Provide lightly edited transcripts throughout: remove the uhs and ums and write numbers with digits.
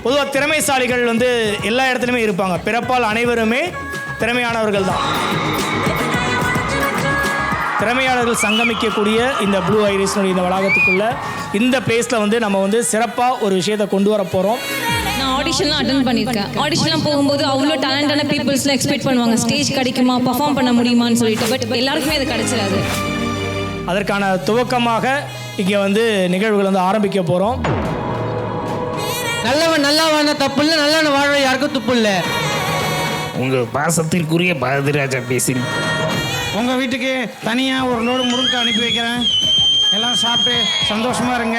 பொதுவாக திறமைசாலிகள் எல்லா இடத்துலையுமே இருப்பாங்க. பிறப்பால் அனைவருமே திறமையானவர்கள் தான். திறமையாளர்கள் சங்கமிக்கக்கூடிய இந்த ப்ளூ ஐரிஸ்னுடைய இந்த வளாகத்துக்குள்ள இந்த பிளேஸில் நம்ம சிறப்பாக ஒரு விஷயத்தை கொண்டு வர போகிறோம். நான் ஆடிஷன்லாம் அட்டன் பண்ணியிருக்கேன். ஆடிஷன்லாம் போகும்போது அவ்வளோ டேலண்டான பீப்புள்ஸ்லாம் எக்ஸ்பெக்ட் பண்ணுவாங்க, ஸ்டேஜ் கிடைக்குமா, பர்ஃபார்ம் பண்ண முடியுமான்னு சொல்லிட்டு. பட் எல்லாருக்குமே அது கிடைச்சிடாது. அதற்கான துவக்கமாக இங்கே நிகழ்வுகள் ஆரம்பிக்க போகிறோம். நல்லவன் நல்லவன தப்பு இல்லை, நல்லவன் வாழ யாருக்கும் துப்பு இல்லை. உங்கள் பாசத்திற்குரிய பாரதிராஜா பேசுகிறேன். உங்கள் வீட்டுக்கு தனியாக ஒரு லோடு முருங்கை அனுப்பி வைக்கிறேன். எல்லாம் சாப்பிட்டு சந்தோஷமாக இருங்க.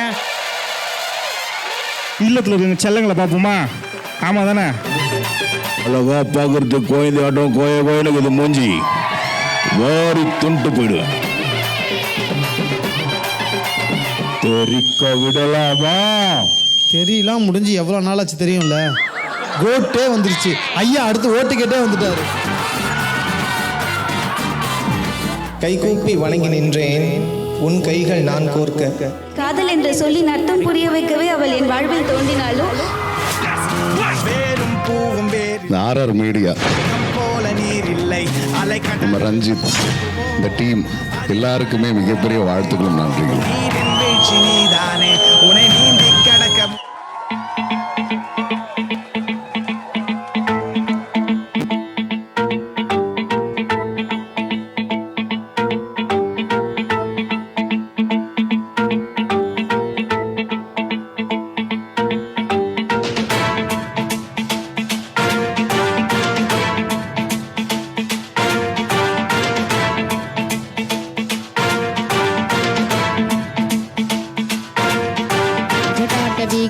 இல்லத்தில் இருக்க செல்லங்களை பார்ப்போமா? ஆமாம் தானே? அழகா பார்க்கறதுக்கு கோயில் ஆட்டம் கோயிலுக்கு இது மூஞ்சி வாரி துண்டு போயிடுவேன். தெரிக்க விடலாமா? தெரியலாம் முடிஞ்சு எவ்வளோ நாளாச்சு தெரியும்ல. கோட்டே வந்துருச்சு. ஐயா அடுத்து ஓட்டு கேட்டே வந்துட்டாரு. கைகூப்பி வணங்கி நின்றேன், உன் கைகள் நான் கோர்க்க. காதல் என்று சொல்லி நட்டம் புரிய வைக்கவே அவள் என் வாழ்வில் தோன்றினாலும் ஆர்ஆர் மீடியா, நம்ம ரஞ்சித், இந்த டீம் எல்லாருக்குமே மிகப்பெரிய வாழ்த்துக்களும் நன்றிகளும்.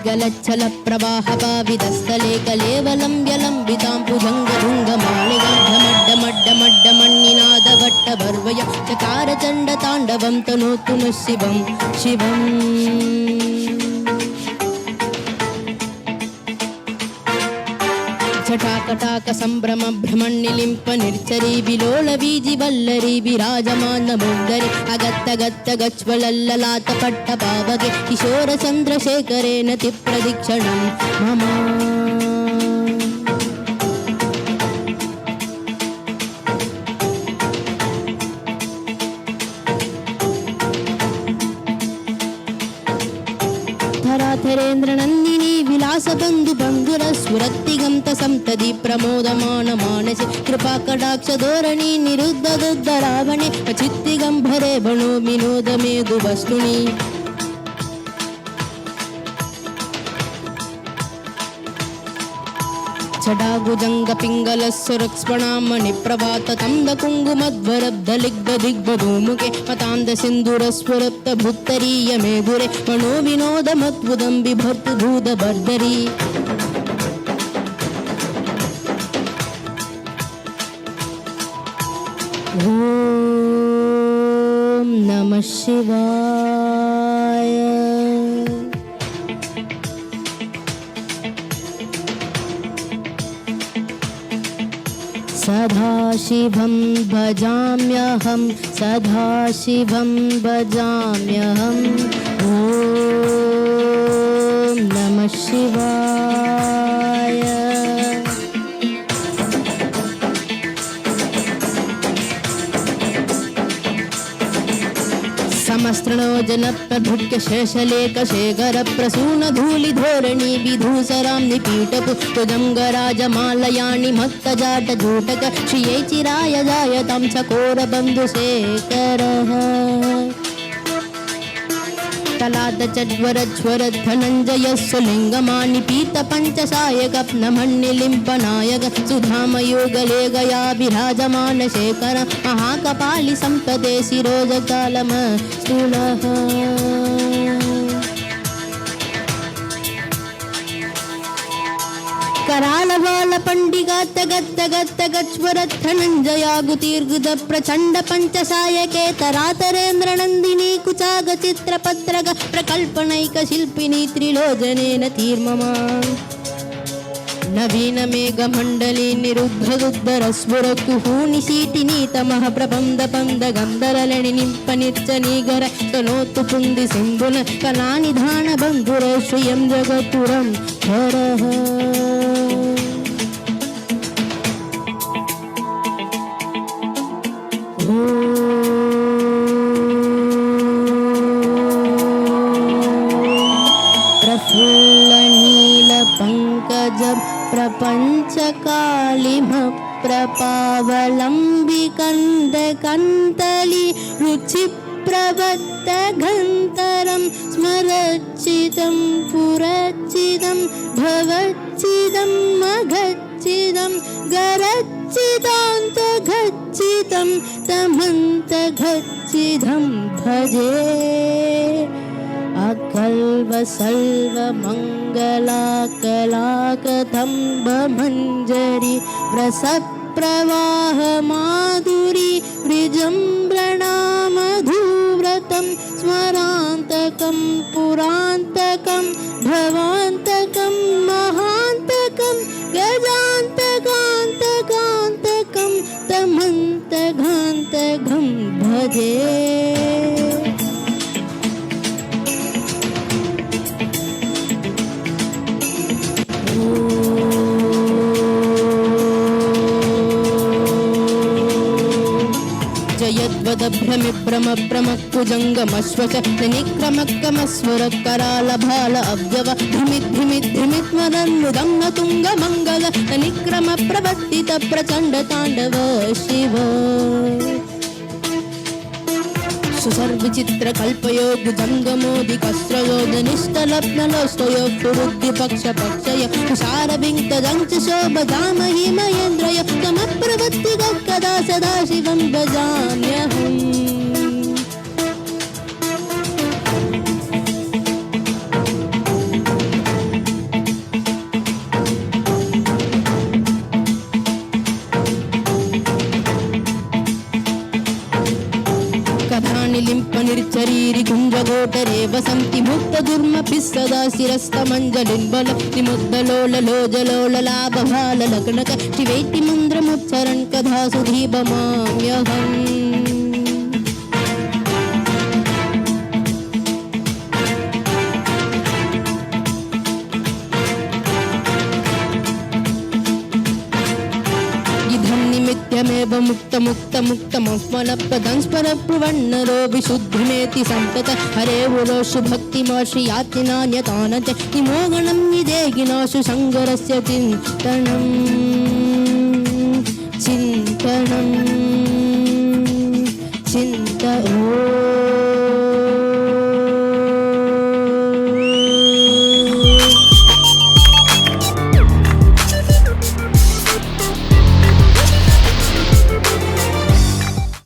गलच्छल प्रवाह पावितस्थले कलेवलं व्यलम्बिताम्बुजङ्गभृङ्गमालिगाढमड्डमड्डमड्डमण्डिनादवट्टवर्वय चकारचण्डताण्डवं तनोतु नः शिवं शिवम्. छटाकटाक संभ्रम भ्रमण्यलिम्प निर्चरी विलोल वीजि वल्लरी विराजमान मुन्दरि अगत्तगत्त गच्वलल्ललात पट्ट पावगे किशोर चन्द्रशेखरेण तिप्रदीक्षणं मम. धराधरेन्द्र नन्दिनी विलास बंधु बंधुर स्फुरत्तिगंत संतति प्रमोदमान मानसे कृपा कटाक्ष धोरणी निरुद्ध दुद्ध रावणे चित्तिगंभरे बणो विनोद मेदु वस्तुनि. छडागुजंग पिंगल सुरक्ष्मणामणि प्रभात तंद कुंगुमध्वरब्ध लिग्ध दिग्बधूमुखे मतांद सिंधुर स्फुरप्त भुत्तरीय मेघुरे मनो विनोद मद्भुदं बिभर्तु भूद बर्धरी. ओम नमः शिवाय. सदाशिवं भजाम्यहं सदाशिवं भजाम्यहम्. ॐ नमः शिवाय. समस्त्रणो जनप्रभृत्य शेषलेख शेखर प्रसून धूलि धोरणी विधूसरां निपीटपु तुजंगराजमालयानि मत्तजाट जूटक श्रिये चिराय जायतां चकोर बन्धुशेखरः. तलाद चज्वर धनंजय सुलिंगमानि पीत पंचसायक नमन्निलिम्पनायक सुधामयोगले गया विराजमान शेखर महाकपालि संपदे शिरोजकालम स्थूलः. करालवाल पंडिगात गत्त गत्त गच्वरत् धनंजयागुतीर्गुद प्रचंड पंचसायके तरातरेन्द्र नंदिनी कुचाग चित्रपत्रग प्रकल्पनैक शिल्पिनी त्रिलोचनेन तीर्ममा. నవీన మేఘమండలి నిరుద్ధరుద్ధరస్ఫురకుహూని సీటి నీతమః ప్రబంధ పంద గంధరలని నింపనిచ్చ నీగర తనోతు పుంది సింధున కళానిధాన బంధుర శ్రియం జగతురం హరః ప్రఫుల్లనీలపంకజ ప్రపంచకాళిమ ప్రపావలంబికందకంతలి రుచి ప్రవత్తగంతరం స్మరచ్చితం పురచ్చితం భవచ్చిదం మగచ్చిదం గరచ్చిదాంతగచ్చితం తమంతగచ్చిదం భజే అకల్వసల్వ మంగళాకలాకతంబమంజరి రసప్రవాహ మాధురి విజృంభణామధువ్రతం స్మరాంతకం పురాంతకం భవాంతకం మహాంతకం గజాంతకాంతకాంతకం తమంతఘాంతఘం భజే జయద్వదభ్రమిభ్రమభ్రమక్కుజంగమశ్వచ నిక్రమక్కమస్వర కరాల బాల అవ్యవ ధృమిద్ధిమిద్ధిమిత్మరన్ముదం నతుంగ మంగళ నిక్రమ ప్రవర్తిత ప్రచండ తాండవ శివ సుసర్విచిత్ర కల్పయోగు జంగమోది కస్రయోగ నిష్టలప్నలోస్తయో పురుద్ది పక్ష పక్షయ సారవింక దంచ శోభజామహి మహేంద్రయ తమ ప్రవత్తి కదా సదా శివం భజామ్యహం నిర్చరీరి కుంజగోటరే వసంతి ముక్త దుర్మపి సదా శిరస్తమంజలింబల విముద్దలోలలోజలోల లాభభాల లగ్నక శివేతి మంద్రముచ్చరన్ కథా సుధీభమామ్యహం నిత్యమేవ ముక్త ముక్త ముక్త మస్మల ప్రదంస్పర ప్రవన్నరో విశుద్ధిమేతి సంతత హరే ఉరోషు భక్తిమాశ్రి యాతి నాన్యతానంత నిమోగణం నిదేగినాశు సంగరస్య చింతనం చింతనం చింత ఓ